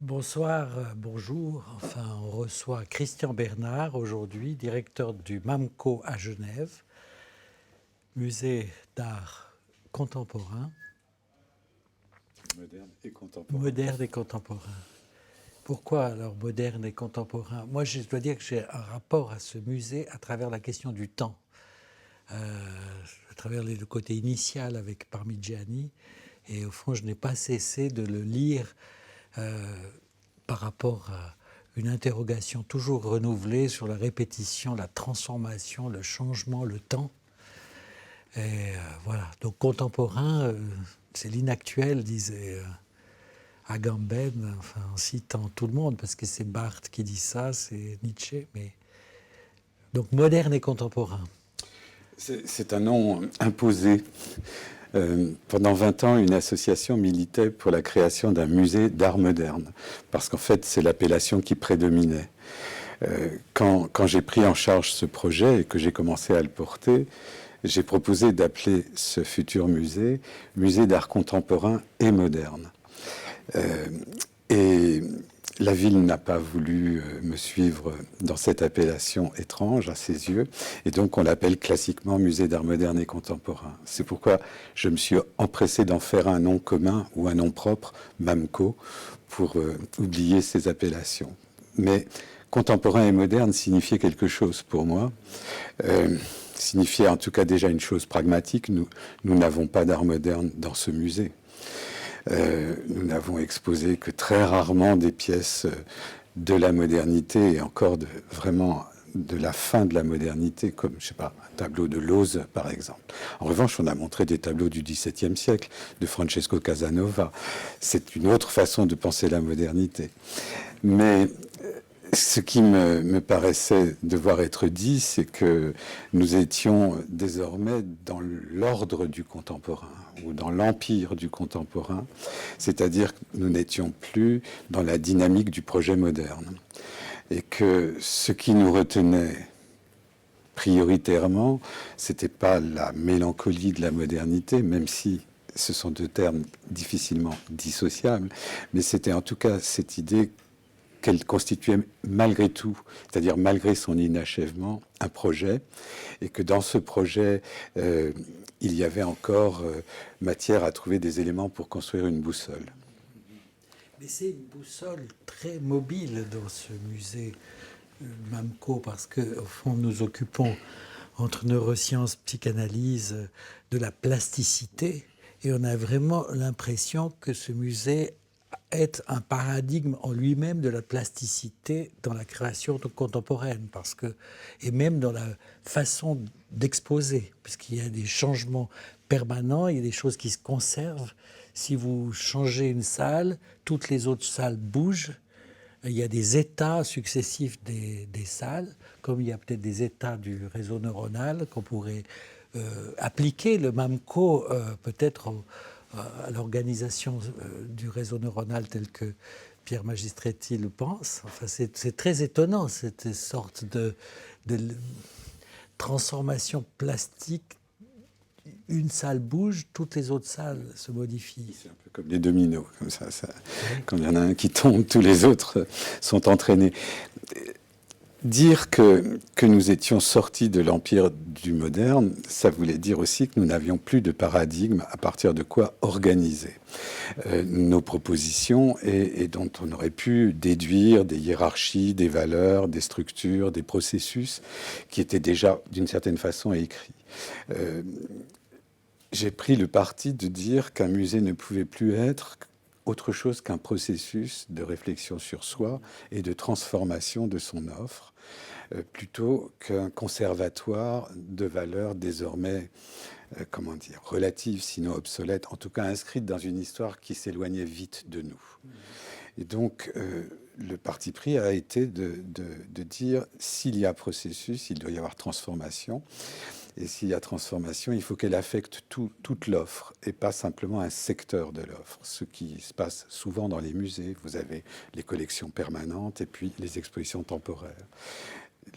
Bonsoir, bonjour. Enfin, on reçoit Christian Bernard aujourd'hui, directeur du MAMCO à Genève, musée d'art contemporain. Moderne et contemporain. Moderne et contemporain. Pourquoi alors moderne et contemporain? Moi, je dois dire que j'ai un rapport à ce musée à travers la question du temps, à travers le côté initial avec Parmigiani. Et au fond, je n'ai pas cessé de le lire par rapport à une interrogation toujours renouvelée sur la répétition, la transformation, le changement, le temps. Et voilà, donc contemporain, c'est l'inactuel, disait Agamben, enfin, en citant tout le monde, parce que c'est Barthes qui dit ça, c'est Nietzsche, mais... Donc moderne et contemporain. C'est un nom imposé. Pendant 20 ans, une association militait pour la création d'un musée d'art moderne, parce qu'en fait, c'est l'appellation qui prédominait. Quand j'ai pris en charge ce projet et que j'ai commencé à le porter, j'ai proposé d'appeler ce futur musée « Musée d'art contemporain et moderne ». Et la ville n'a pas voulu me suivre dans cette appellation étrange à ses yeux, et donc on l'appelle classiquement Musée d'art moderne et contemporain. C'est pourquoi je me suis empressé d'en faire un nom commun ou un nom propre, MAMCO, pour oublier ces appellations. Mais contemporain et moderne signifiait quelque chose pour moi. Signifiait en tout cas déjà une chose pragmatique, nous n'avons pas d'art moderne dans ce musée. Nous n'avons exposé que très rarement des pièces de la modernité et encore vraiment de la fin de la modernité, comme, je sais pas, un tableau de Lose, par exemple. En revanche, on a montré des tableaux du XVIIe siècle, de Francesco Casanova. C'est une autre façon de penser la modernité. Mais ce qui me paraissait devoir être dit, c'est que nous étions désormais dans l'ordre du contemporain ou dans l'empire du contemporain, c'est-à-dire que nous n'étions plus dans la dynamique du projet moderne. Et que ce qui nous retenait prioritairement, c'était pas la mélancolie de la modernité, même si ce sont deux termes difficilement dissociables, mais c'était en tout cas cette idée qu'elle constituait malgré tout, c'est-à-dire malgré son inachèvement, un projet, et que dans ce projet, il y avait encore matière à trouver des éléments pour construire une boussole. Mais c'est une boussole très mobile dans ce musée MAMCO, parce qu'au fond, nous occupons, entre neurosciences, psychanalyse, de la plasticité, et on a vraiment l'impression que ce musée est un paradigme en lui-même de la plasticité dans la création contemporaine, parce que, et même dans la façon d'exposer, puisqu'il y a des changements permanents, il y a des choses qui se conservent. Si vous changez une salle, toutes les autres salles bougent. Il y a des états successifs des salles, comme il y a peut-être des états du réseau neuronal qu'on pourrait appliquer le MAMCO peut-être à l'organisation du réseau neuronal tel que Pierre Magistretti le pense. Enfin, c'est très étonnant, cette sorte de transformation plastique. Une salle bouge, toutes les autres salles se modifient. C'est un peu comme les dominos, comme ça. Quand il y en a un qui tombe, tous les autres sont entraînés. Dire que nous étions sortis de l'empire du moderne, ça voulait dire aussi que nous n'avions plus de paradigme à partir de quoi organiser nos propositions et dont on aurait pu déduire des hiérarchies, des valeurs, des structures, des processus qui étaient déjà d'une certaine façon écrits. J'ai pris le parti de dire qu'un musée ne pouvait plus être autre chose qu'un processus de réflexion sur soi et de transformation de son offre, plutôt qu'un conservatoire de valeurs désormais, comment dire, relatives, sinon obsolètes, en tout cas inscrites dans une histoire qui s'éloignait vite de nous. Et donc, le parti pris a été de dire, s'il y a processus, il doit y avoir transformation. Et s'il y a transformation, il faut qu'elle affecte toute l'offre et pas simplement un secteur de l'offre. Ce qui se passe souvent dans les musées, vous avez les collections permanentes et puis les expositions temporaires.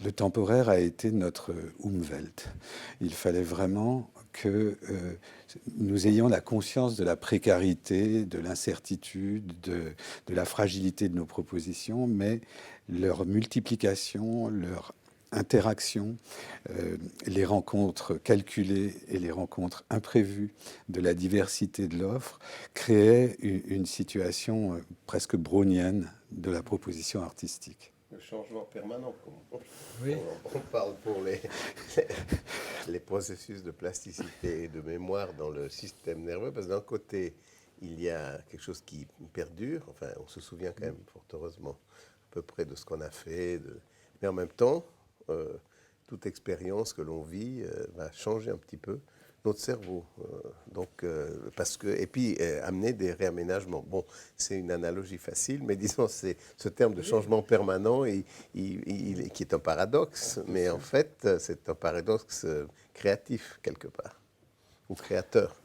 le temporaire a été notre Umwelt. Il fallait vraiment que nous ayons la conscience de la précarité, de l'incertitude, de la fragilité de nos propositions, mais leur multiplication, leur interaction, les rencontres calculées et les rencontres imprévues de la diversité de l'offre créaient une situation presque brownienne de la proposition artistique. Le changement permanent, comme Oui. on parle pour les processus de plasticité et de mémoire dans le système nerveux, parce que d'un côté, il y a quelque chose qui perdure, enfin, on se souvient quand même, fort heureusement, à peu près de ce qu'on a fait, mais en même temps, toute expérience que l'on vit va changer un petit peu notre cerveau. Et puis amener des réaménagements. Bon, c'est une analogie facile, mais disons, c'est ce terme de changement permanent qui est un paradoxe, mais en fait, c'est un paradoxe créatif quelque part, ou créateur.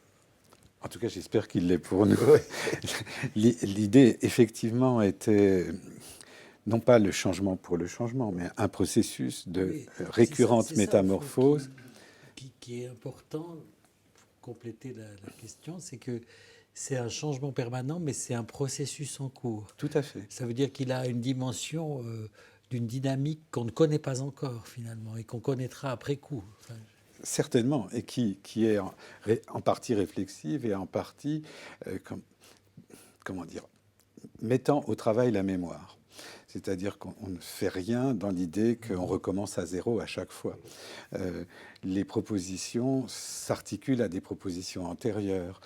En tout cas, j'espère qu'il l'est pour nous. L'idée, effectivement, était non pas le changement pour le changement, mais un processus de récurrente métamorphose. Qui est important, pour compléter la question, c'est que c'est un changement permanent, mais c'est un processus en cours. Tout à fait. Ça veut dire qu'il a une dimension d'une dynamique qu'on ne connaît pas encore, finalement, et qu'on connaîtra après coup. Enfin, certainement, et qui est en partie réflexive et en partie, comment dire, mettant au travail la mémoire. C'est-à-dire qu'on ne fait rien dans l'idée qu'on recommence à zéro à chaque fois. Les propositions s'articulent à des propositions antérieures.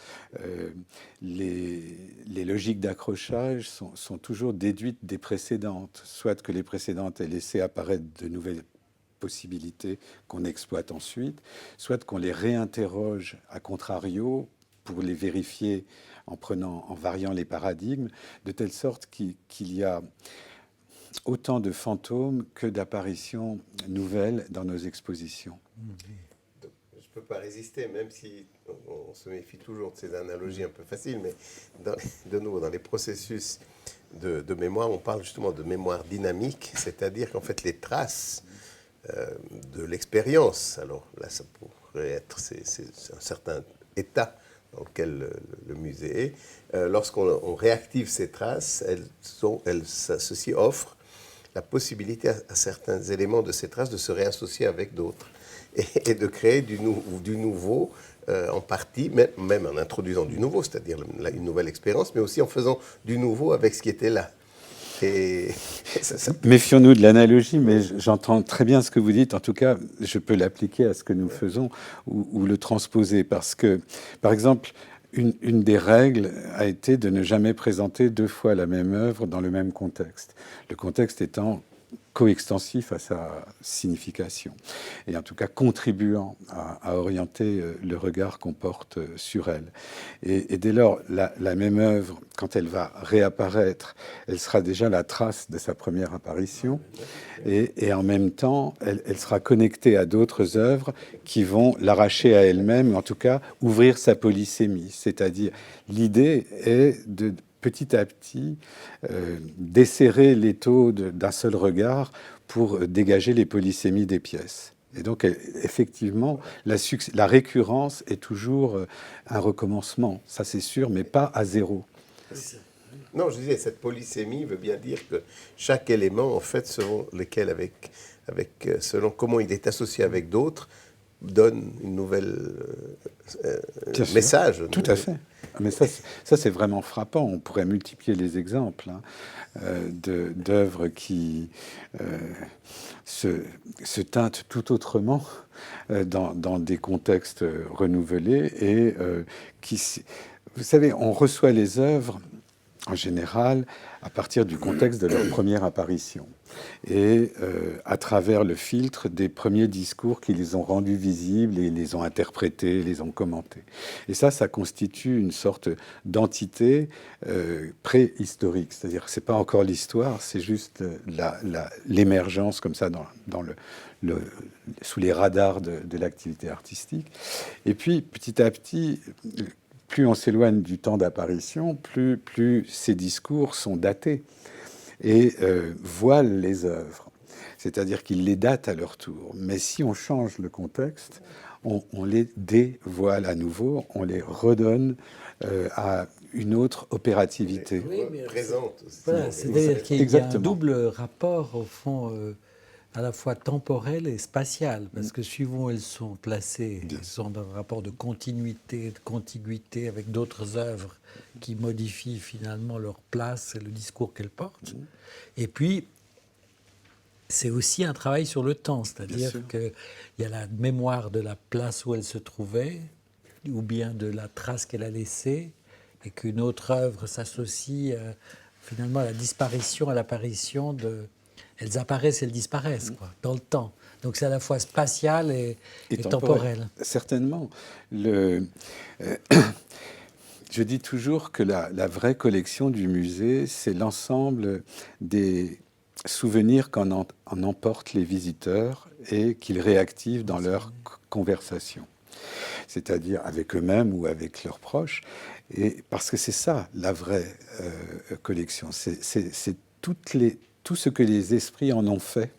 Les logiques d'accrochage sont toujours déduites des précédentes, soit que les précédentes aient laissé apparaître de nouvelles possibilités qu'on exploite ensuite, soit qu'on les réinterroge à contrario pour les vérifier en variant les paradigmes, de telle sorte qu'il y a autant de fantômes que d'apparitions nouvelles dans nos expositions. Je ne peux pas résister, même si on se méfie toujours de ces analogies un peu faciles, mais de nouveau, dans les processus de mémoire, on parle justement de mémoire dynamique, c'est-à-dire qu'en fait, les traces de l'expérience, alors là, ça pourrait être c'est un certain état dans lequel le musée est, lorsqu'on réactive ces traces, ceci offre la possibilité à certains éléments de ces traces de se réassocier avec d'autres et de créer du nouveau, en partie, même en introduisant du nouveau, c'est-à-dire une nouvelle expérience, mais aussi en faisant du nouveau avec ce qui était là. Méfions-nous de l'analogie, mais j'entends très bien ce que vous dites. En tout cas, je peux l'appliquer à ce que nous faisons ou le transposer. Parce que, par exemple, une des règles a été de ne jamais présenter deux fois la même œuvre dans le même contexte. Le contexte étant coextensif à sa signification, et en tout cas contribuant à orienter le regard qu'on porte sur elle. Et dès lors, la même œuvre, quand elle va réapparaître, elle sera déjà la trace de sa première apparition, et en même temps, elle sera connectée à d'autres œuvres qui vont l'arracher à elle-même, en tout cas ouvrir sa polysémie. C'est-à-dire, l'idée est de petit à petit, desserrer l'étau d'un seul regard pour dégager les polysémies des pièces. Et donc, effectivement, la récurrence est toujours un recommencement, ça c'est sûr, mais pas à zéro. Non, je disais, cette polysémie veut bien dire que chaque élément, en fait, selon lequel, selon comment il est associé avec d'autres, donne une nouvelle message. Tout à fait. Mais ça c'est vraiment frappant. On pourrait multiplier les exemples d'œuvres qui se teintent tout autrement dans des contextes renouvelés et vous savez, on reçoit les œuvres en général à partir du contexte de leur première apparition et à travers le filtre des premiers discours qui les ont rendus visibles et les ont interprétés, les ont commentés. Et ça constitue une sorte d'entité préhistorique, c'est-à-dire que c'est pas encore l'histoire, c'est juste l'émergence comme ça sous les radars de l'activité artistique. Et puis petit à petit, plus on s'éloigne du temps d'apparition, plus ces discours sont datés et voilent les œuvres. c'est-à-dire qu'ils les datent à leur tour. Mais si on change le contexte, on les dévoile à nouveau, on les redonne à une autre opérativité. Oui, mais présente aussi. Voilà, c'est-à-dire qu'il y a un Exactement. double rapport, au fond, à la fois temporel et spatial, parce que suivant où elles sont placées, elles sont dans un rapport de continuité, de contiguïté avec d'autres œuvres qui modifient finalement leur place et le discours qu'elles portent. Et puis, c'est aussi un travail sur le temps, c'est-à-dire qu'il y a la mémoire de la place où elle se trouvait, ou bien de la trace qu'elle a laissée, et qu'une autre œuvre s'associe finalement à la disparition, à l'apparition de... Elles apparaissent, elles disparaissent, quoi, dans le temps. Donc c'est à la fois spatial et temporel. Certainement. Je dis toujours que la vraie collection du musée, c'est l'ensemble des souvenirs qu'en emportent les visiteurs et qu'ils réactivent dans leur conversation, c'est-à-dire avec eux-mêmes ou avec leurs proches. Et parce que c'est ça, la vraie collection. C'est tout ce que les esprits en ont fait,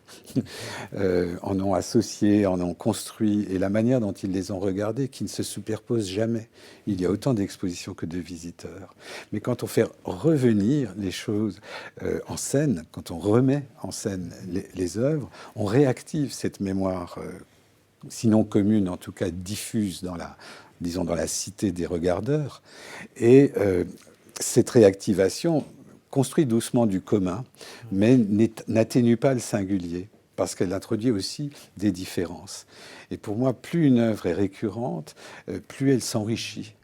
en ont associé, en ont construit, et la manière dont ils les ont regardés, qui ne se superpose jamais. Il y a autant d'expositions que de visiteurs. Mais quand on fait revenir les choses en scène, quand on remet en scène les œuvres, on réactive cette mémoire, sinon commune, en tout cas diffuse dans la cité des regardeurs. Et cette réactivation construit doucement du commun, mais n'atténue pas le singulier, parce qu'elle introduit aussi des différences. Et pour moi, plus une œuvre est récurrente, plus elle s'enrichit.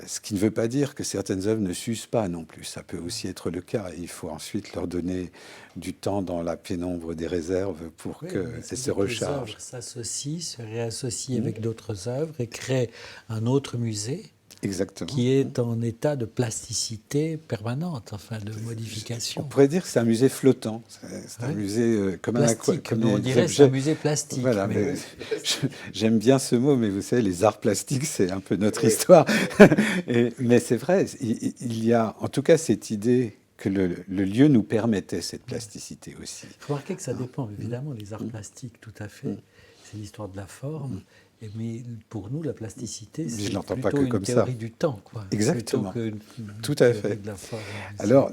Ce qui ne veut pas dire que certaines œuvres ne s'usent pas non plus. Ça peut aussi être le cas. Il faut ensuite leur donner du temps dans la pénombre des réserves pour qu'elles se rechargent. Les œuvres s'associent, se réassocient avec d'autres œuvres et créent un autre musée. Exactement. Qui est en état de plasticité permanente, enfin de modification. On pourrait dire que c'est un musée flottant. C'est un musée comme plastique. Comme on dirait que c'est un musée plastique. Voilà, mais j'aime bien ce mot, mais vous savez, les arts plastiques, c'est un peu notre histoire. Mais c'est vrai, il y a en tout cas cette idée que le lieu nous permettait cette plasticité aussi. Il faut remarquer que ça dépend, évidemment, les arts plastiques, tout à fait. C'est l'histoire de la forme. Mais pour nous, la plasticité, c'est plutôt une théorie du temps, quoi. Exactement. Tout à fait. De la forme. Alors,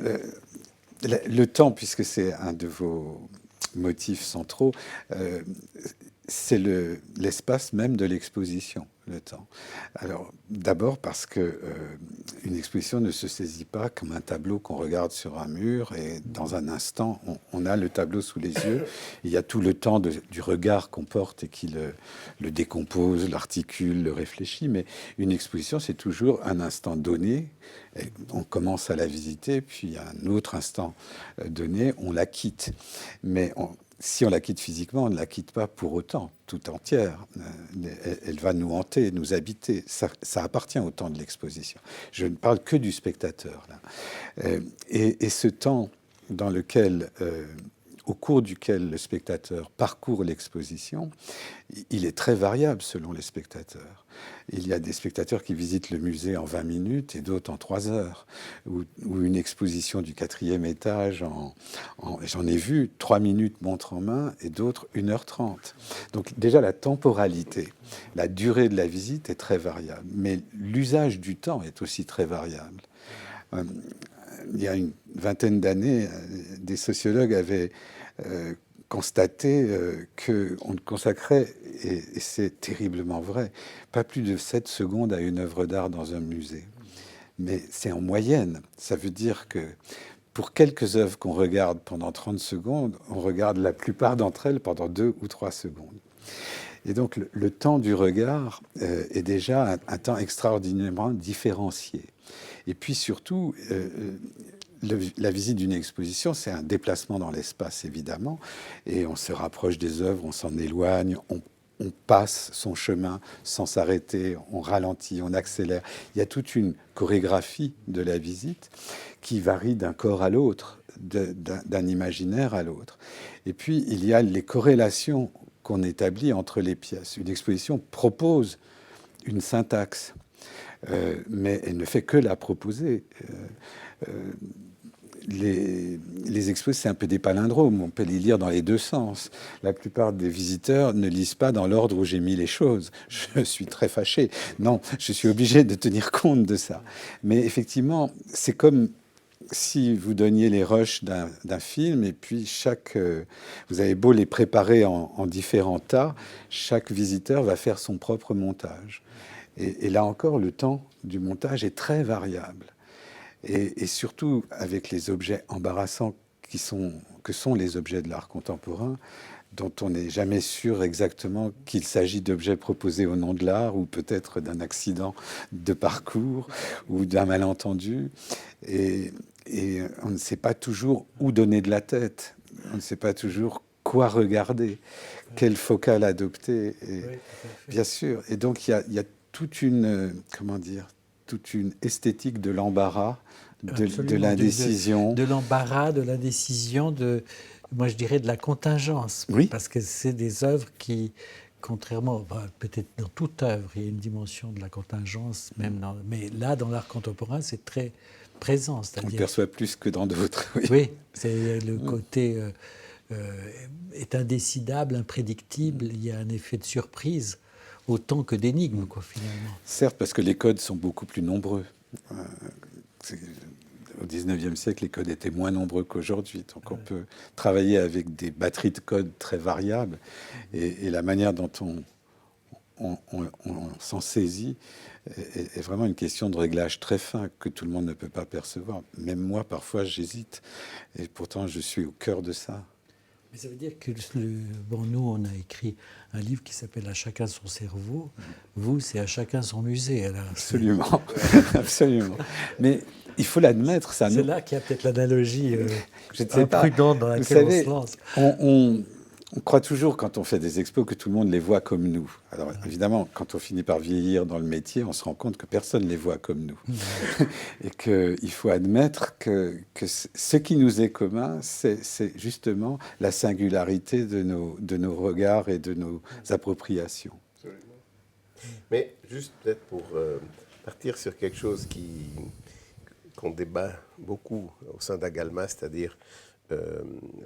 le temps, puisque c'est un de vos motifs centraux, c'est l'espace même de l'exposition, le temps. Alors, d'abord parce que une exposition ne se saisit pas comme un tableau qu'on regarde sur un mur et dans un instant, on a le tableau sous les yeux. Il y a tout le temps du regard qu'on porte et qui le décompose, l'articule, le réfléchit. Mais une exposition, c'est toujours un instant donné. Et on commence à la visiter, puis à un autre instant donné, on la quitte. Mais si on la quitte physiquement, on ne la quitte pas pour autant, tout entière. Elle va nous hanter, nous habiter. Ça appartient au temps de l'exposition. Je ne parle que du spectateur, là. Et ce temps dans lequel, au cours duquel le spectateur parcourt l'exposition, il est très variable selon les spectateurs. Il y a des spectateurs qui visitent le musée en 20 minutes et d'autres en 3 heures. Ou une exposition du 4e étage, j'en ai vu 3 minutes montre en main et d'autres 1h30. Donc déjà la temporalité, la durée de la visite est très variable. Mais l'usage du temps est aussi très variable. Il y a une vingtaine d'années, des sociologues avaient constaté qu'on ne consacrait, et c'est terriblement vrai, pas plus de 7 secondes à une œuvre d'art dans un musée. Mais c'est en moyenne. Ça veut dire que pour quelques œuvres qu'on regarde pendant 30 secondes, on regarde la plupart d'entre elles pendant 2 ou 3 secondes. Et donc le temps du regard est déjà un temps extraordinairement différencié. Et puis surtout, la visite d'une exposition, c'est un déplacement dans l'espace, évidemment, et on se rapproche des œuvres, on s'en éloigne, on passe son chemin sans s'arrêter, on ralentit, on accélère. Il y a toute une chorégraphie de la visite qui varie d'un corps à l'autre, d'un imaginaire à l'autre. Et puis, il y a les corrélations qu'on établit entre les pièces. Une exposition propose une syntaxe, mais elle ne fait que la proposer. les expos, c'est un peu des palindromes. On peut les lire dans les deux sens. La plupart des visiteurs ne lisent pas dans l'ordre où j'ai mis les choses. Je suis très fâché. Non, je suis obligé de tenir compte de ça. Mais effectivement, c'est comme si vous donniez les rushs d'un film et puis vous avez beau les préparer en différents tas, chaque visiteur va faire son propre montage. Et là encore, le temps du montage est très variable. Et surtout avec les objets embarrassants que sont les objets de l'art contemporain, dont on n'est jamais sûr exactement qu'il s'agit d'objets proposés au nom de l'art ou peut-être d'un accident de parcours ou d'un malentendu. Et on ne sait pas toujours où donner de la tête. On ne sait pas toujours quoi regarder, quelle focale adopter. Et, bien sûr. Et donc, il y a toute une, comment dire, toute une esthétique de l'embarras, de l'indécision. De l'embarras, de l'indécision, moi je dirais de la contingence. Oui. Parce que c'est des œuvres qui, contrairement, peut-être dans toute œuvre, il y a une dimension de la contingence, mais là, dans l'art contemporain, c'est très présent. On le perçoit plus que dans d'autres. Oui, oui, c'est le côté est indécidable, imprédictible, il y a un effet de surprise autant que d'énigme, quoi, finalement. Certes, parce que les codes sont beaucoup plus nombreux. Au XIXe siècle, les codes étaient moins nombreux qu'aujourd'hui. Donc on peut travailler avec des batteries de codes très variables. Et la manière dont on s'en saisit est vraiment une question de réglage très fin que tout le monde ne peut pas percevoir. Même moi, parfois, j'hésite. Et pourtant, je suis au cœur de ça. Mais ça veut dire que nous, on a écrit un livre qui s'appelle « À chacun son cerveau ». Vous, c'est « À chacun son musée ». Alors, absolument, absolument. Mais il faut l'admettre. Ça. C'est là qu'il y a peut-être l'analogie imprudente dans laquelle on se lance. On croit toujours, quand on fait des expos, que tout le monde les voit comme nous. Alors évidemment, quand on finit par vieillir dans le métier, on se rend compte que personne ne les voit comme nous. Et qu'il faut admettre que ce qui nous est commun, c'est justement la singularité de nos regards et de nos appropriations. Absolument. Mais juste peut-être pour partir sur quelque chose qu'on débat beaucoup au sein d'Agalma, c'est-à-dire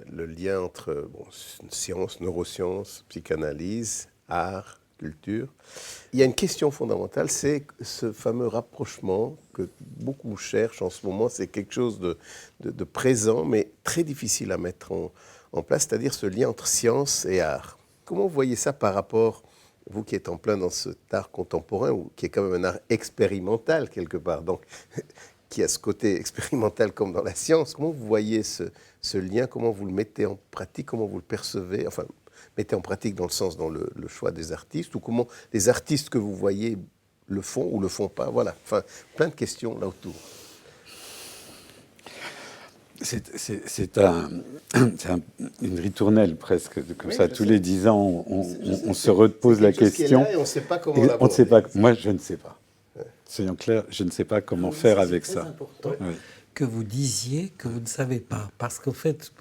le lien entre sciences, neurosciences, psychanalyse, art, culture. Il y a une question fondamentale, c'est ce fameux rapprochement que beaucoup cherchent en ce moment. C'est quelque chose de présent, mais très difficile à mettre en place, c'est-à-dire ce lien entre science et art. Comment vous voyez ça par rapport, vous qui êtes en plein dans cet art contemporain, ou qui est quand même un art expérimental quelque part, donc qui a ce côté expérimental comme dans la science. Comment vous voyez ce lien? Comment vous le mettez en pratique? Comment vous le percevez? Enfin, mettez en pratique dans le sens dans le choix des artistes, ou comment les artistes que vous voyez le font ou le font pas. Voilà, enfin, plein de questions là autour. C'est une ritournelle presque, comme ça, tous les 10 ans, on se repose la question. Et on ne sait pas comment l'aborder. Moi, je ne sais pas. Soyons clairs, je ne sais pas comment faire avec ça. C'est important que vous disiez que vous ne savez pas. Parce qu'en fait,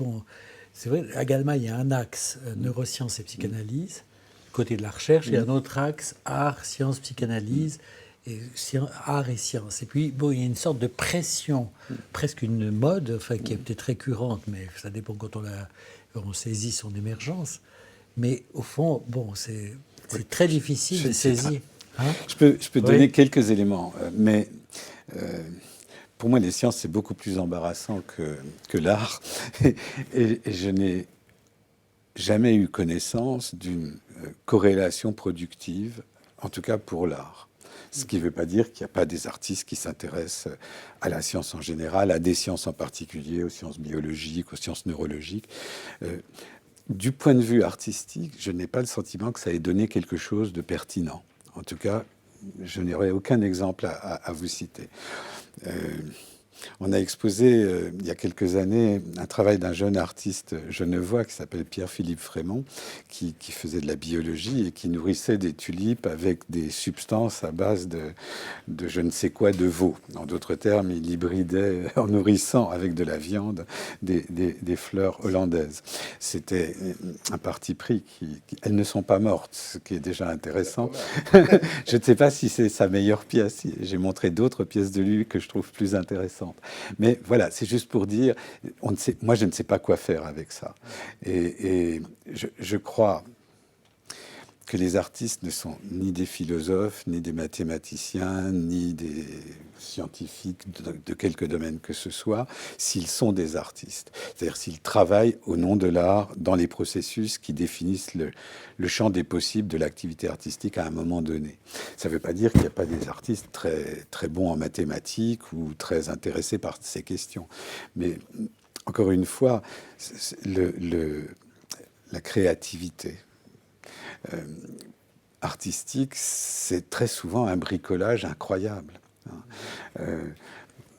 c'est vrai, à Agalma, il y a un axe neurosciences et psychanalyse, côté de la recherche, et un autre axe art, sciences, psychanalyse, et art et sciences. Et puis, il y a une sorte de pression, presque une mode, enfin, qui est peut-être récurrente, mais ça dépend quand on saisit son émergence. Mais au fond, c'est très difficile de saisir. Hein? Je peux donner quelques éléments, mais pour moi, les sciences, c'est beaucoup plus embarrassant que l'art. Et je n'ai jamais eu connaissance d'une corrélation productive, en tout cas pour l'art. Ce qui ne veut pas dire qu'il n'y a pas des artistes qui s'intéressent à la science en général, à des sciences en particulier, aux sciences biologiques, aux sciences neurologiques. Du point de vue artistique, je n'ai pas le sentiment que ça ait donné quelque chose de pertinent. En tout cas, je n'aurai aucun exemple à vous citer. On a exposé il y a quelques années un travail d'un jeune artiste genevois qui s'appelle Pierre-Philippe Frémont, qui faisait de la biologie et qui nourrissait des tulipes avec des substances à base de je ne sais quoi de veau. En d'autres termes, il hybridait en nourrissant avec de la viande des fleurs hollandaises. C'était un parti pris elles ne sont pas mortes, ce qui est déjà intéressant. Je ne sais pas si c'est sa meilleure pièce. J'ai montré d'autres pièces de lui que je trouve plus intéressantes. importante. Mais voilà, c'est juste pour dire, moi je ne sais pas quoi faire avec ça. Et je crois que les artistes ne sont ni des philosophes, ni des mathématiciens, ni des scientifiques de quelque domaine que ce soit, s'ils sont des artistes. C'est-à-dire s'ils travaillent au nom de l'art dans les processus qui définissent le champ des possibles de l'activité artistique à un moment donné. Ça ne veut pas dire qu'il n'y a pas des artistes très, très bons en mathématiques ou très intéressés par ces questions. Mais encore une fois, la créativité artistique, c'est très souvent un bricolage incroyable.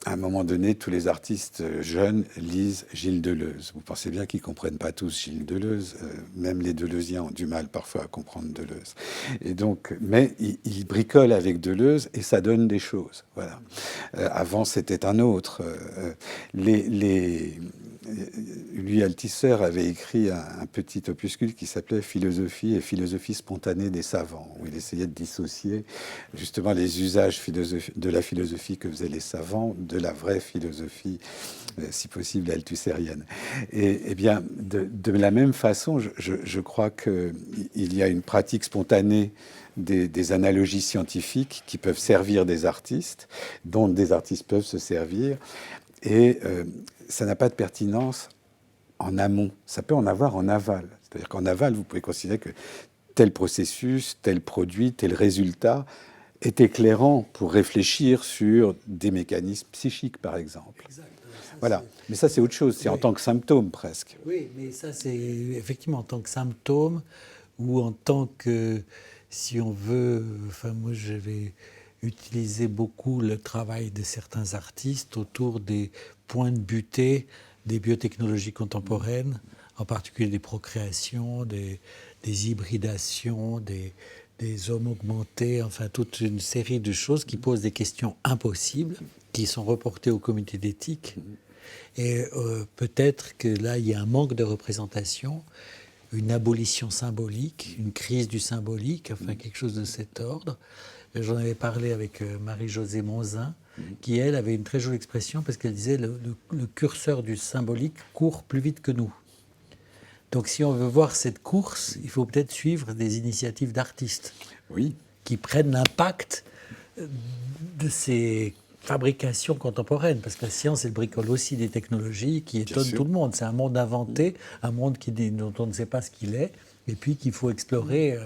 À un moment donné, tous les artistes jeunes lisent Gilles Deleuze. Vous pensez bien qu'ils ne comprennent pas tous Gilles Deleuze. Même les Deleuziens ont du mal parfois à comprendre Deleuze. Et donc, mais ils bricolent avec Deleuze et ça donne des choses. Voilà. Avant, c'était un autre. Lui, Althusser, avait écrit un petit opuscule qui s'appelait Philosophie et philosophie spontanée des savants, où il essayait de dissocier justement les usages de la philosophie que faisaient les savants de la vraie philosophie, si possible, althussérienne. Et bien, de la même façon, je crois qu'il y a une pratique spontanée des analogies scientifiques qui peuvent servir des artistes, dont des artistes peuvent se servir, et ça n'a pas de pertinence en amont. Ça peut en avoir en aval. C'est-à-dire qu'en aval, vous pouvez considérer que tel processus, tel produit, tel résultat est éclairant pour réfléchir sur des mécanismes psychiques, par exemple. Exact. Voilà. Mais ça, c'est autre chose. C'est en tant que symptôme, presque. Oui, mais ça, c'est effectivement en tant que symptôme ou en tant que, si on veut... Enfin, moi, j'avais utilisé beaucoup le travail de certains artistes autour des points de butée des biotechnologies contemporaines, en particulier des procréations, des hybridations, des hommes augmentés, enfin toute une série de choses qui posent des questions impossibles, qui sont reportées au comité d'éthique. Et peut-être que là, il y a un manque de représentation, une abolition symbolique, une crise du symbolique, enfin quelque chose de cet ordre. J'en avais parlé avec Marie-Josée Monzin, qui, elle, avait une très jolie expression parce qu'elle disait le curseur du symbolique court plus vite que nous. Donc si on veut voir cette course, il faut peut-être suivre des initiatives d'artistes qui prennent l'impact de ces fabrications contemporaines, parce que la science, elle bricole aussi des technologies qui étonnent tout le monde. C'est un monde inventé, un monde dont on ne sait pas ce qu'il est, et puis qu'il faut explorer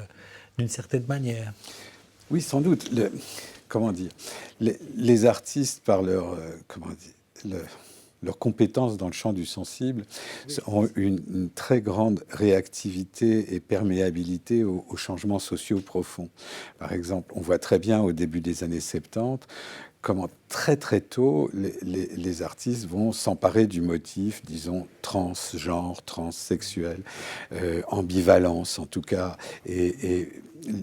d'une certaine manière. Oui, sans doute. Comment dire, les artistes, par leur compétences dans le champ du sensible, ont une très grande réactivité et perméabilité aux changements sociaux profonds. Par exemple, on voit très bien au début des années 70 comment très très tôt les artistes vont s'emparer du motif, disons, transgenre, transsexuel, ambivalence en tout cas, et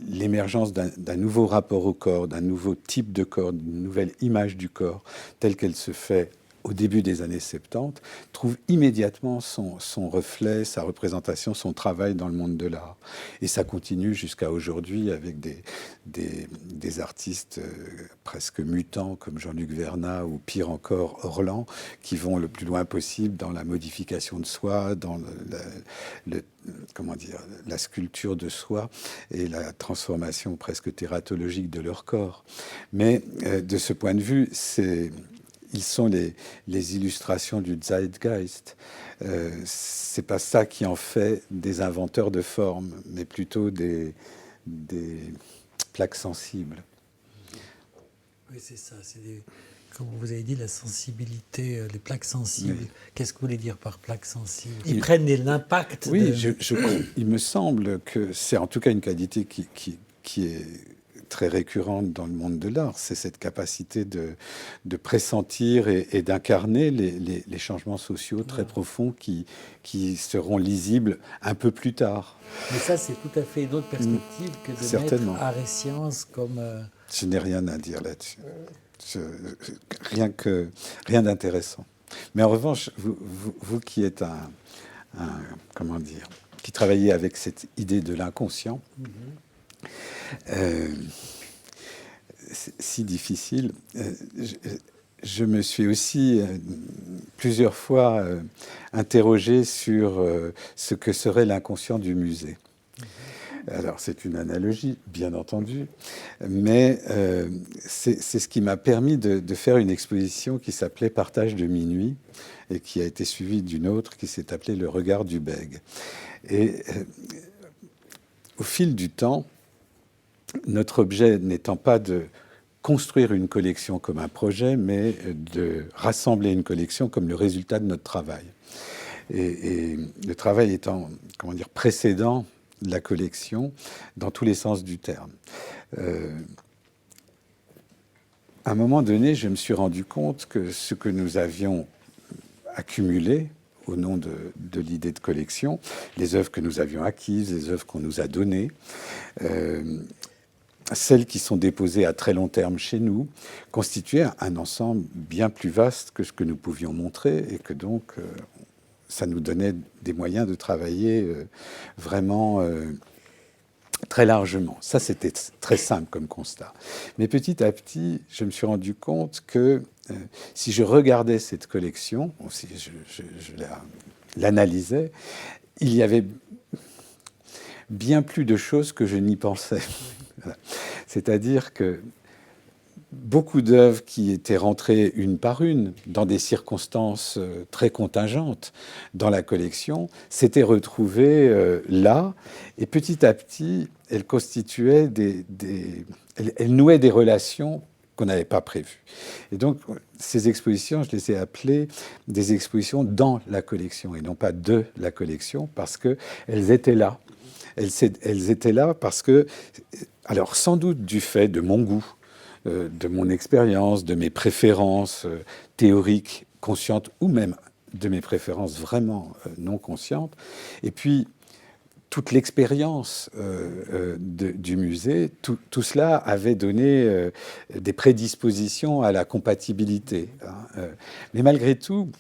l'émergence d'un nouveau rapport au corps, d'un nouveau type de corps, d'une nouvelle image du corps, telle qu'elle se fait au début des années 70, trouve immédiatement son reflet, sa représentation, son travail dans le monde de l'art. Et ça continue jusqu'à aujourd'hui avec des artistes presque mutants comme Jean-Luc Vernat ou pire encore Orlan, qui vont le plus loin possible dans la modification de soi, dans la sculpture de soi et la transformation presque tératologique de leur corps. Mais de ce point de vue, ils sont les illustrations du Zeitgeist. C'est pas ça qui en fait des inventeurs de formes, mais plutôt des plaques sensibles. Oui, c'est ça. Comme vous avez dit, la sensibilité, les plaques sensibles. Oui. Qu'est-ce que vous voulez dire par plaques sensibles? Ils prennent l'impact. Oui, il me semble que c'est en tout cas une qualité qui est très récurrente dans le monde de l'art, c'est cette capacité de pressentir et d'incarner les changements sociaux très profonds qui seront lisibles un peu plus tard. Mais ça, c'est tout à fait une autre perspective que de mettre art et science comme... Je n'ai rien à dire là-dessus. Rien d'intéressant. Mais en revanche, vous qui êtes comment dire, qui travaillez avec cette idée de l'inconscient, si difficile. je me suis aussi plusieurs fois interrogé sur ce que serait l'inconscient du musée. Alors, c'est une analogie, bien entendu, mais c'est ce qui m'a permis de faire une exposition qui s'appelait Partage de minuit et qui a été suivie d'une autre qui s'est appelée Le regard du bègue. Et au fil du temps, notre objet n'étant pas de construire une collection comme un projet, mais de rassembler une collection comme le résultat de notre travail. Et le travail étant, comment dire, précédent de la collection dans tous les sens du terme. À un moment donné, je me suis rendu compte que ce que nous avions accumulé au nom de l'idée de collection, les œuvres que nous avions acquises, les œuvres qu'on nous a données, celles qui sont déposées à très long terme chez nous, constituaient un ensemble bien plus vaste que ce que nous pouvions montrer et que donc ça nous donnait des moyens de travailler vraiment très largement. Ça, c'était très simple comme constat. Mais petit à petit, je me suis rendu compte que si je regardais cette collection, ou si je l'analysais, il y avait bien plus de choses que je n'y pensais. Voilà. C'est-à-dire que beaucoup d'œuvres qui étaient rentrées une par une dans des circonstances très contingentes dans la collection s'étaient retrouvées là, et petit à petit, elles constituaient elles nouaient des relations qu'on n'avait pas prévues. Et donc, ces expositions, je les ai appelées des expositions dans la collection et non pas de la collection, parce qu'elles étaient là. Elles étaient là parce que, alors sans doute du fait de mon goût, de mon expérience, de mes préférences théoriques conscientes ou même de mes préférences vraiment non conscientes. Et puis, toute l'expérience du musée, tout cela avait donné des prédispositions à la compatibilité. Mais malgré tout,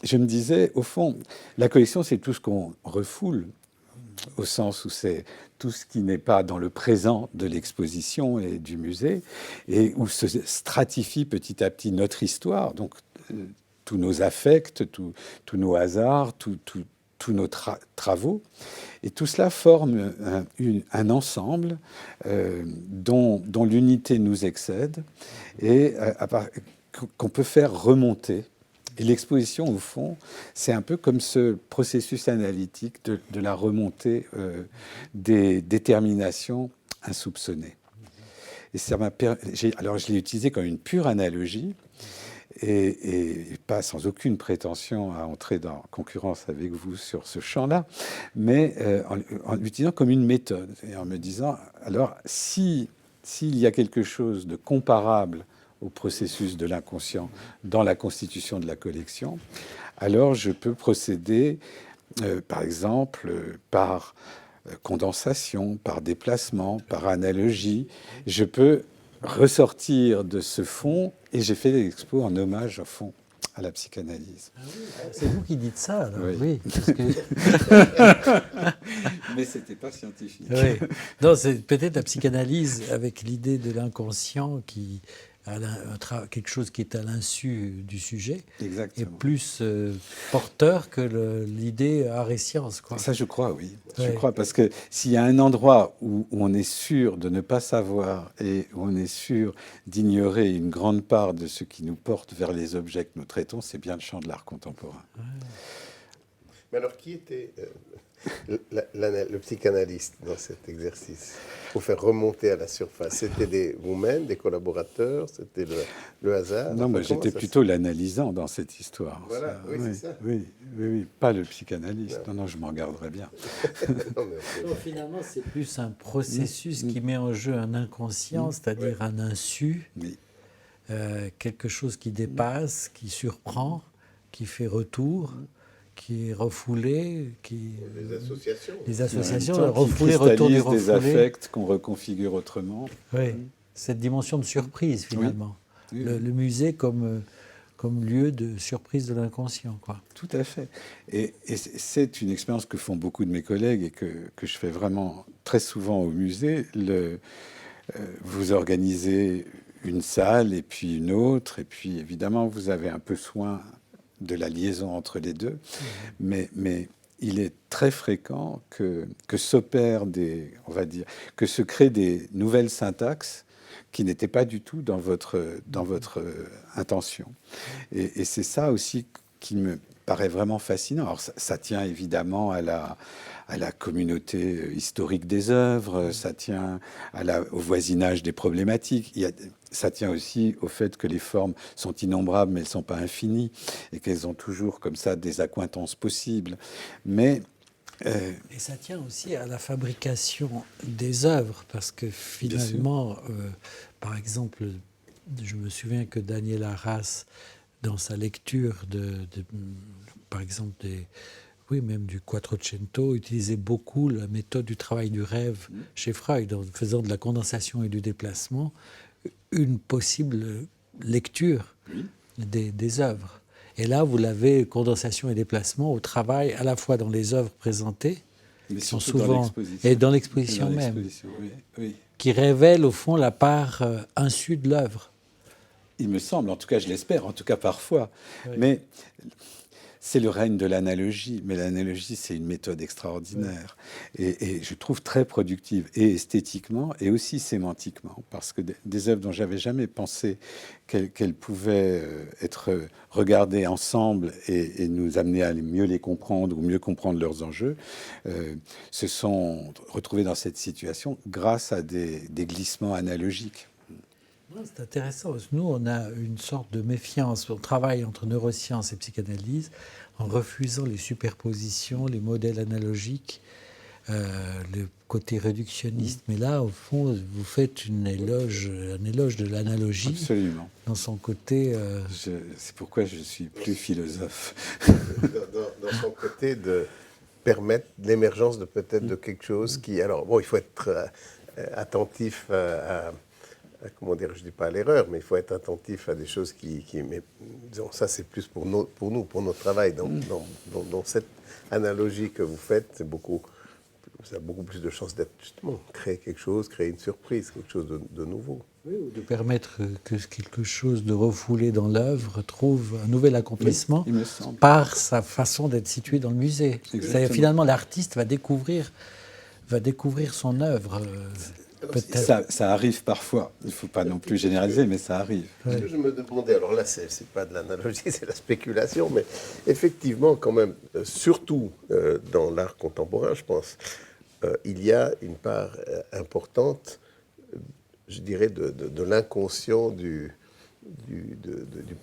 je me disais, au fond, la collection, c'est tout ce qu'on refoule, au sens où c'est tout ce qui n'est pas dans le présent de l'exposition et du musée, et où se stratifie petit à petit notre histoire, donc tous nos affects, tous nos hasards, tous nos travaux. Et tout cela forme un ensemble dont l'unité nous excède et qu'on peut faire remonter. Et l'exposition, au fond, c'est un peu comme ce processus analytique de la remontée des déterminations insoupçonnées. Et ça m'a alors, je l'ai utilisé comme une pure analogie et pas sans aucune prétention à entrer en concurrence avec vous sur ce champ-là, mais en l'utilisant comme une méthode et en me disant, alors, s'il y a quelque chose de comparable au processus de l'inconscient dans la constitution de la collection, alors je peux procéder, par exemple, par condensation, par déplacement, par analogie. Je peux ressortir de ce fond, et j'ai fait l'expo en hommage, au fond, à la psychanalyse. Ah oui, c'est vous qui dites ça, alors. Oui. Parce que... Mais c'était pas scientifique. Oui. Non, c'est peut-être la psychanalyse avec l'idée de l'inconscient qui quelque chose qui est à l'insu du sujet. Exactement. Est plus porteur que l'idée art et science, quoi. Ça, je crois, oui. Ouais. Je crois, parce que s'il y a un endroit où on est sûr de ne pas savoir et où on est sûr d'ignorer une grande part de ce qui nous porte vers les objets que nous traitons, c'est bien le champ de l'art contemporain. Ouais. Mais alors, qui était le psychanalyste dans cet exercice pour faire remonter à la surface? C'était vous-même, des collaborateurs? C'était le hasard? Non, moi j'étais plutôt l'analysant dans cette histoire. Voilà, ça, oui, c'est ça. Oui, pas le psychanalyste. Non, je m'en garderais bien. Non, finalement, c'est plus un processus qui met en jeu un inconscient, c'est-à-dire un insu, quelque chose qui dépasse, qui surprend, qui fait retour, qui est refoulé, les associations, refoulé, retour du refoulé. Des affects qu'on reconfigure autrement. Oui, cette dimension de surprise finalement. Oui. Le musée comme lieu de surprise de l'inconscient, quoi. Tout à fait. Et c'est une expérience que font beaucoup de mes collègues et que je fais vraiment très souvent au musée. Vous organisez une salle et puis une autre. Et puis, évidemment, vous avez un peu soin de la liaison entre les deux. Mais il est très fréquent que s'opèrent on va dire, que se créent des nouvelles syntaxes qui n'étaient pas du tout dans votre intention. Et c'est ça aussi qui me paraît vraiment fascinant. Alors ça tient évidemment à la communauté historique des œuvres, ça tient au voisinage des problématiques. Ça tient aussi au fait que les formes sont innombrables, mais elles ne sont pas infinies, et qu'elles ont toujours comme ça des accointances possibles. Mais et ça tient aussi à la fabrication des œuvres, parce que finalement, par exemple, je me souviens que Daniel Arras, dans sa lecture par exemple, même du Quattrocento, utilisait beaucoup la méthode du travail du rêve chez Freud, en faisant de la condensation et du déplacement une possible lecture des œuvres. Et là, vous l'avez, condensation et déplacement, au travail, à la fois dans les œuvres présentées, mais qui sont surtout souvent, et dans l'exposition même, oui. qui révèlent au fond la part insu de l'œuvre. Il me semble, en tout cas je l'espère, en tout cas parfois. Oui. Mais c'est le règne de l'analogie. Mais l'analogie, c'est une méthode extraordinaire. Oui. Et je trouve très productive, et esthétiquement, et aussi sémantiquement. Parce que des œuvres dont j'avais jamais pensé qu'elles pouvaient être regardées ensemble et nous amener à mieux les comprendre ou mieux comprendre leurs enjeux, se sont retrouvées dans cette situation grâce à des glissements analogiques. C'est intéressant. Nous, on a une sorte de méfiance. On travaille entre neurosciences et psychanalyse en refusant les superpositions, les modèles analogiques, le côté réductionniste. Mais là, au fond, vous faites un éloge de l'analogie. Absolument. Dans son côté... C'est pourquoi je suis plus philosophe. Dans son côté de permettre l'émergence de peut-être de quelque chose qui... Alors, bon, il faut être attentif à comment dire, je ne dis pas à l'erreur, mais il faut être attentif à des choses mais disons, ça c'est plus pour nous, pour notre travail. Dans cette analogie que vous faites, ça a beaucoup plus de chances d'être justement créer quelque chose, créer une surprise, quelque chose de nouveau. Oui, ou de permettre que quelque chose de refoulé dans l'œuvre trouve un nouvel accomplissement par sa façon d'être situé dans le musée. C'est-à-dire, finalement, l'artiste va découvrir son œuvre. Ça arrive parfois. Il ne faut pas non plus généraliser, mais ça arrive. Ce que je me demandais, alors là, c'est pas de l'analogie, c'est la spéculation, mais effectivement, quand même, surtout dans l'art contemporain, je pense, il y a une part importante, je dirais, de l'inconscient du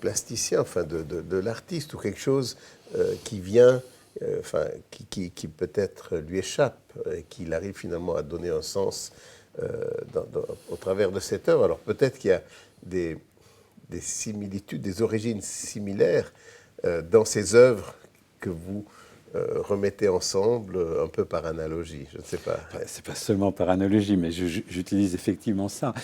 plasticien, enfin de l'artiste, ou quelque chose qui vient, qui peut-être lui échappe, et qu'il arrive finalement à donner un sens au travers de cette œuvre. Alors peut-être qu'il y a des similitudes, des origines similaires dans ces œuvres que vous remettez ensemble un peu par analogie. Je ne sais pas. C'est pas seulement par analogie, mais j'utilise effectivement ça.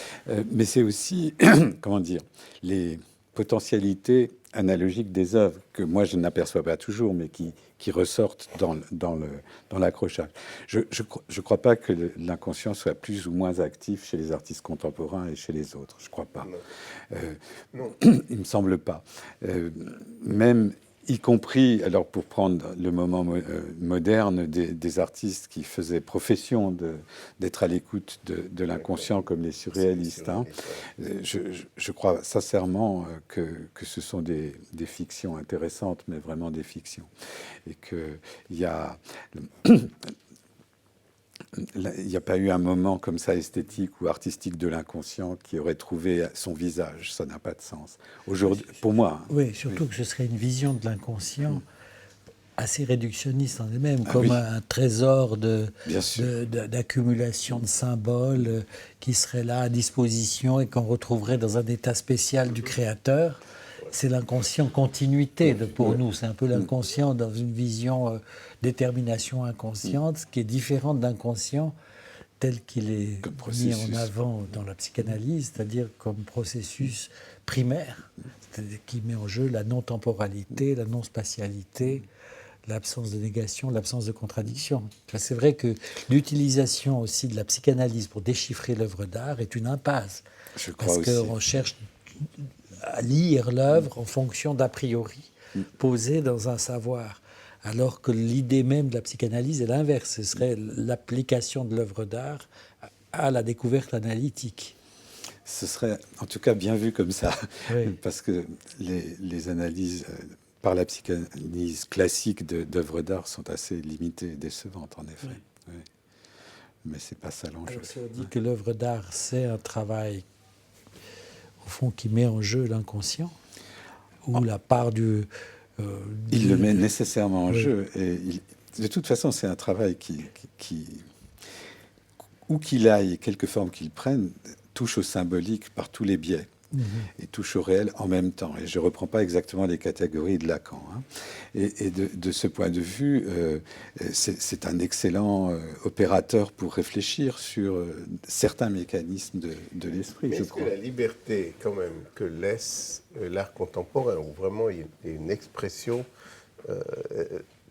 Mais c'est aussi, comment dire, les potentialités analogiques des œuvres que moi je n'aperçois pas toujours, mais qui ressortent dans l'accrochage. Je ne crois pas que l'inconscient soit plus ou moins actif chez les artistes contemporains et chez les autres. Je ne crois pas. Non. Il ne me semble pas. Même y compris, alors pour prendre le moment moderne des artistes qui faisaient profession d'être à l'écoute de l'inconscient comme les surréalistes, hein, je crois sincèrement que ce sont des fictions intéressantes, mais vraiment des fictions. Et qu'il y a... Il n'y a pas eu un moment comme ça esthétique ou artistique de l'inconscient qui aurait trouvé son visage. Ça n'a pas de sens. Aujourd'hui, pour moi. Hein. Oui, surtout que ce serait une vision de l'inconscient assez réductionniste en elle-même, comme un trésor d'accumulation de symboles qui serait là à disposition et qu'on retrouverait dans un état spécial du créateur. C'est l'inconscient continuité pour nous. C'est un peu l'inconscient dans une vision détermination inconsciente, qui est différente d'inconscient tel qu'il est mis en avant dans la psychanalyse, c'est-à-dire comme processus primaire, c'est-à-dire qui met en jeu la non-temporalité, la non-spatialité, l'absence de négation, l'absence de contradiction. C'est vrai que l'utilisation aussi de la psychanalyse pour déchiffrer l'œuvre d'art est une impasse. Je crois Parce aussi. qu'on cherche à lire l'œuvre en fonction d'a priori posés dans un savoir. Alors que l'idée même de la psychanalyse est l'inverse. Ce serait l'application de l'œuvre d'art à la découverte analytique. Ce serait en tout cas bien vu comme ça, Oui. parce que les analyses par la psychanalyse classique d'œuvres d'art sont assez limitées et décevantes, en effet. Oui. Mais c'est pas ça l'enjeu. Alors, si on dit que l'œuvre d'art, c'est un travail, au fond, qui met en jeu l'inconscient, ou la part du... Il le met nécessairement en Oui. jeu. Et de toute façon, c'est un travail qui où qu'il aille, quelque forme qu'il prenne, touche au symbolique par tous les biais et touche au réel en même temps. Et je ne reprends pas exactement les catégories de Lacan. Hein. Et de ce point de vue, c'est un excellent opérateur pour réfléchir sur certains mécanismes de l'esprit, Mais je est-ce que crois. la liberté, quand même, que laisse l'art contemporain, où vraiment il y a une expression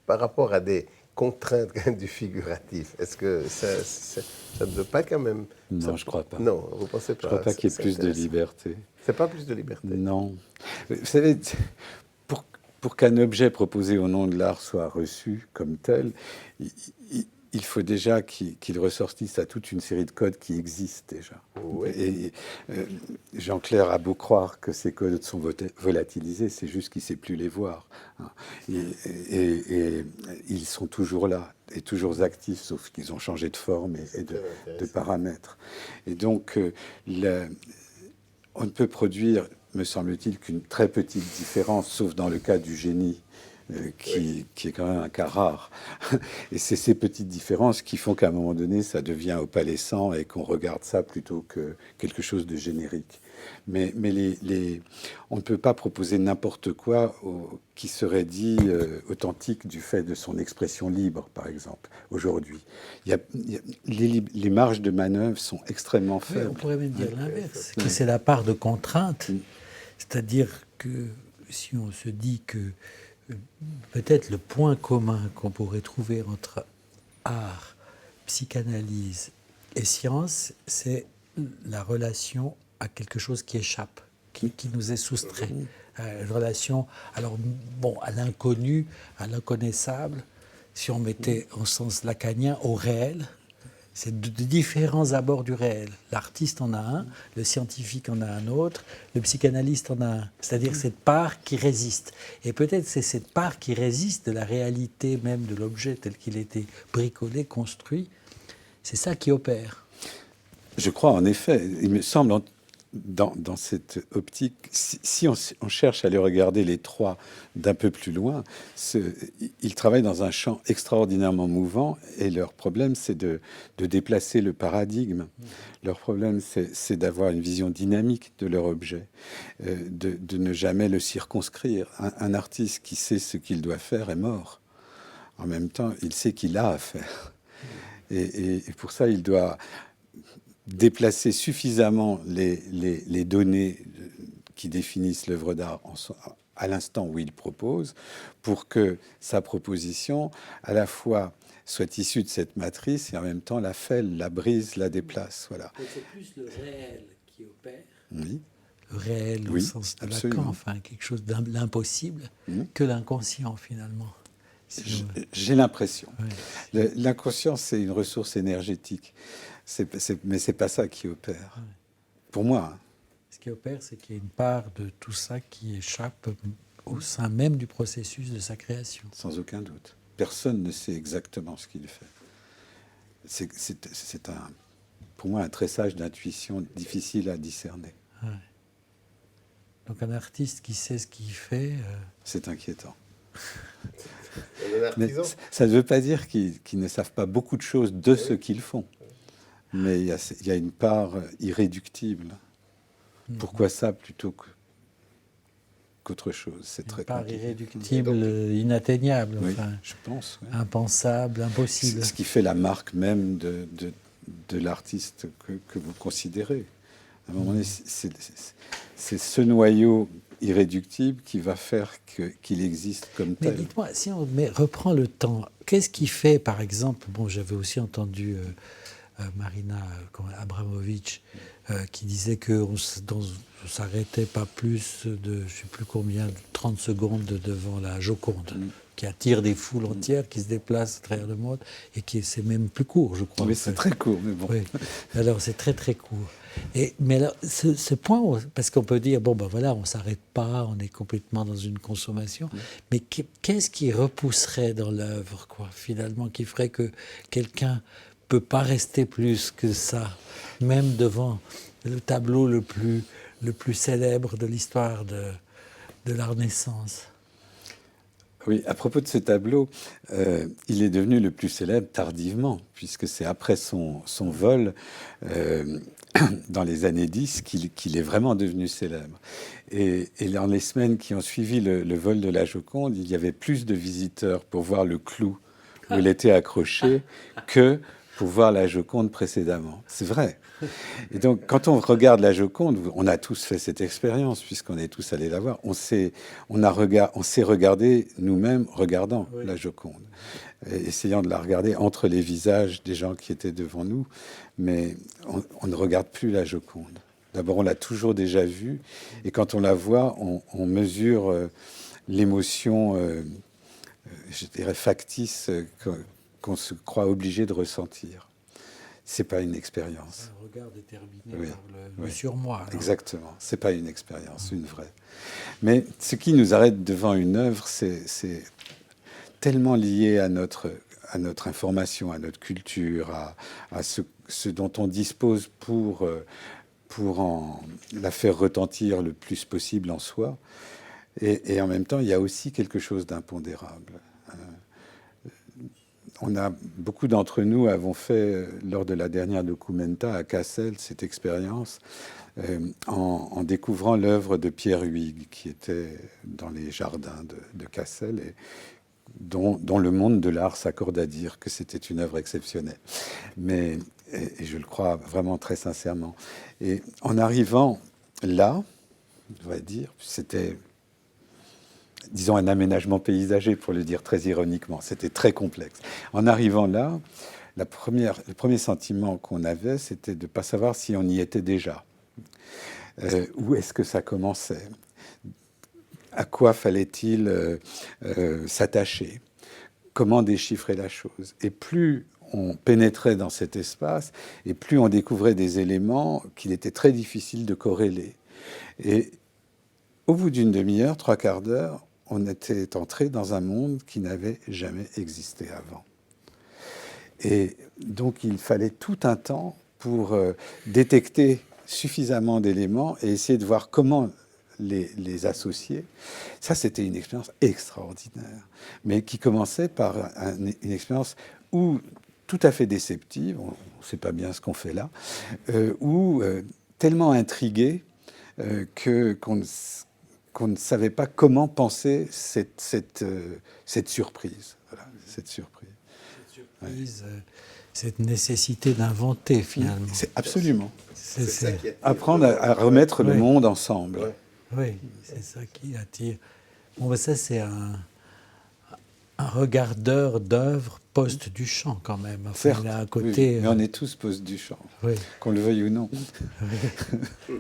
par rapport à des contraintes quand même du figuratif, est-ce que ça ne veut pas quand même... Non, ça- je ne crois pas. Non, vous pensez pas. Je ne crois pas qu'il y ait C'est plus de intéressant. liberté. C'est pas plus de liberté. Non. Vous savez, pour qu'un objet proposé au nom de l'art soit reçu comme tel, il faut déjà qu'il ressortisse à toute une série de codes qui existent déjà. Oui. Et Jean-Clair a beau croire que ces codes sont volatilisés, c'est juste qu'il ne sait plus les voir. Hein. Et ils sont toujours là, et toujours actifs, sauf qu'ils ont changé de forme et de paramètres. Et donc, on ne peut produire, me semble-t-il, qu'une très petite différence, sauf dans le cas du génie, qui est quand même un cas rare. Et c'est ces petites différences qui font qu'à un moment donné, ça devient opalescent et qu'on regarde ça plutôt que quelque chose de générique. Mais on ne peut pas proposer n'importe quoi qui serait dit authentique du fait de son expression libre, par exemple, aujourd'hui. Les marges de manœuvre sont extrêmement Oui, faibles. on pourrait même dire l'inverse, que c'est la part de contrainte. C'est-à-dire que si on se dit que peut-être le point commun qu'on pourrait trouver entre art, psychanalyse et science, c'est la relation à quelque chose qui échappe, qui nous est soustrait. Une relation, alors bon, à l'inconnu, à l'inconnaissable, si on mettait en sens lacanien, au réel. C'est de différents abords du réel. L'artiste en a un, le scientifique en a un autre, le psychanalyste en a un. C'est-à-dire cette part qui résiste. Et peut-être c'est cette part qui résiste de la réalité même de l'objet tel qu'il a été bricolé, construit. C'est ça qui opère. Je crois en effet, il me semble, dans cette optique, si on cherche à les regarder les trois d'un peu plus loin, ils travaillent dans un champ extraordinairement mouvant et leur problème, c'est de déplacer le paradigme. Leur problème, c'est d'avoir une vision dynamique de leur objet, de ne jamais le circonscrire. Un artiste qui sait ce qu'il doit faire est mort. En même temps, il sait qu'il a à faire. Et pour ça, il doit déplacer suffisamment les données qui définissent l'œuvre d'art à l'instant où il propose, pour que sa proposition, à la fois, soit issue de cette matrice et en même temps la fêle, la brise, la déplace. Voilà. C'est plus le réel qui opère. Oui. Le réel au sens de Lacan, enfin quelque chose de l'impossible, que l'inconscient finalement. J'ai l'impression. Oui. L'inconscient, c'est une ressource énergétique. Mais c'est pas ça qui opère. Oui. Pour moi. Hein. Ce qui opère, c'est qu'il y a une part de tout ça qui échappe au sein même du processus de sa création. Sans aucun doute. Personne ne sait exactement ce qu'il fait. C'est pour moi un tressage d'intuition difficile à discerner. Oui. Donc un artiste qui sait ce qu'il fait... C'est inquiétant. Mais ça ne veut pas dire qu'ils ne savent pas beaucoup de choses de ce qu'ils font. Mais il y a une part irréductible. Pourquoi ça plutôt qu'autre chose? C'est très part compliqué. Irréductible, inatteignable, oui, enfin, je pense. Oui. Impensable, impossible. C'est ce qui fait la marque même de l'artiste que vous considérez. À un moment donné, c'est ce noyau irréductible qui va faire qu'il existe comme Mais tel. dites-moi, si on reprend le temps, qu'est-ce qui fait, par exemple, bon, j'avais aussi entendu Marina Abramovic qui disait qu'on ne s'arrêtait pas plus de, je ne sais plus combien, de 30 secondes devant la Joconde, qui attire des foules entières, qui se déplacent à travers le monde, et qui c'est même plus court, je crois. Oui, c'est très court, mais bon. Oui. Alors, c'est très, très court. Mais alors, ce point, parce qu'on peut dire, bon, ben voilà, on ne s'arrête pas, on est complètement dans une consommation, mais qu'est-ce qui repousserait dans l'œuvre, quoi, finalement, qui ferait que quelqu'un ne peut pas rester plus que ça, même devant le tableau le plus célèbre de l'histoire de la Renaissance? Oui, à propos de ce tableau, il est devenu le plus célèbre tardivement, puisque c'est après son vol, dans les années 10, qu'il est vraiment devenu célèbre. Et dans les semaines qui ont suivi le vol de la Joconde, il y avait plus de visiteurs pour voir le clou où elle était accrochée que pour voir la Joconde précédemment. C'est vrai. Et donc, quand on regarde la Joconde, on a tous fait cette expérience, puisqu'on est tous allés la voir. On s'est regardé nous-mêmes regardant la Joconde, essayant de la regarder entre les visages des gens qui étaient devant nous, mais on ne regarde plus la Joconde. D'abord, on l'a toujours déjà vue, et quand on la voit, on mesure l'émotion, je dirais, factice qu'on se croit obligé de ressentir. C'est pas une expérience. Un regard déterminé par le surmoi. Alors. Exactement. C'est pas une expérience, une vraie. Mais ce qui nous arrête devant une œuvre, c'est tellement lié à notre information, à notre culture, à ce dont on dispose pour la faire retentir le plus possible en soi. Et en même temps, il y a aussi quelque chose d'impondérable. Beaucoup d'entre nous avons fait, lors de la dernière Documenta à Cassel, cette expérience en découvrant l'œuvre de Pierre Huyghe, qui était dans les jardins de Cassel, et dont le monde de l'art s'accorde à dire que c'était une œuvre exceptionnelle. Et je le crois vraiment très sincèrement. Et en arrivant là, on va dire, c'était, disons, un aménagement paysager, pour le dire très ironiquement. C'était très complexe. En arrivant là, le premier sentiment qu'on avait, c'était de ne pas savoir si on y était déjà. Où est-ce que ça commençait? À quoi fallait-il s'attacher? Comment déchiffrer la chose? Et plus on pénétrait dans cet espace, et plus on découvrait des éléments qu'il était très difficile de corréler. Et au bout d'une demi-heure, 3/4 d'heure, on était entré dans un monde qui n'avait jamais existé avant. Et donc, il fallait tout un temps pour détecter suffisamment d'éléments et essayer de voir comment les associer. Ça, c'était une expérience extraordinaire, mais qui commençait par une expérience tout à fait déceptive, on ne sait pas bien ce qu'on fait là, ou tellement intrigué qu'on ne savait pas comment penser cette surprise. Voilà, cette surprise. Cette nécessité d'inventer, finalement. C'est absolument. C'est ça qui attire. Apprendre à remettre le monde ensemble. Ouais. Oui, c'est ça qui attire. Bon, ben ça, c'est un regardeur d'œuvres post-Duchamp, quand même. Enfin, Certes, il a un côté... oui, mais on est tous post-Duchamp, oui. qu'on le veuille ou non. Oui.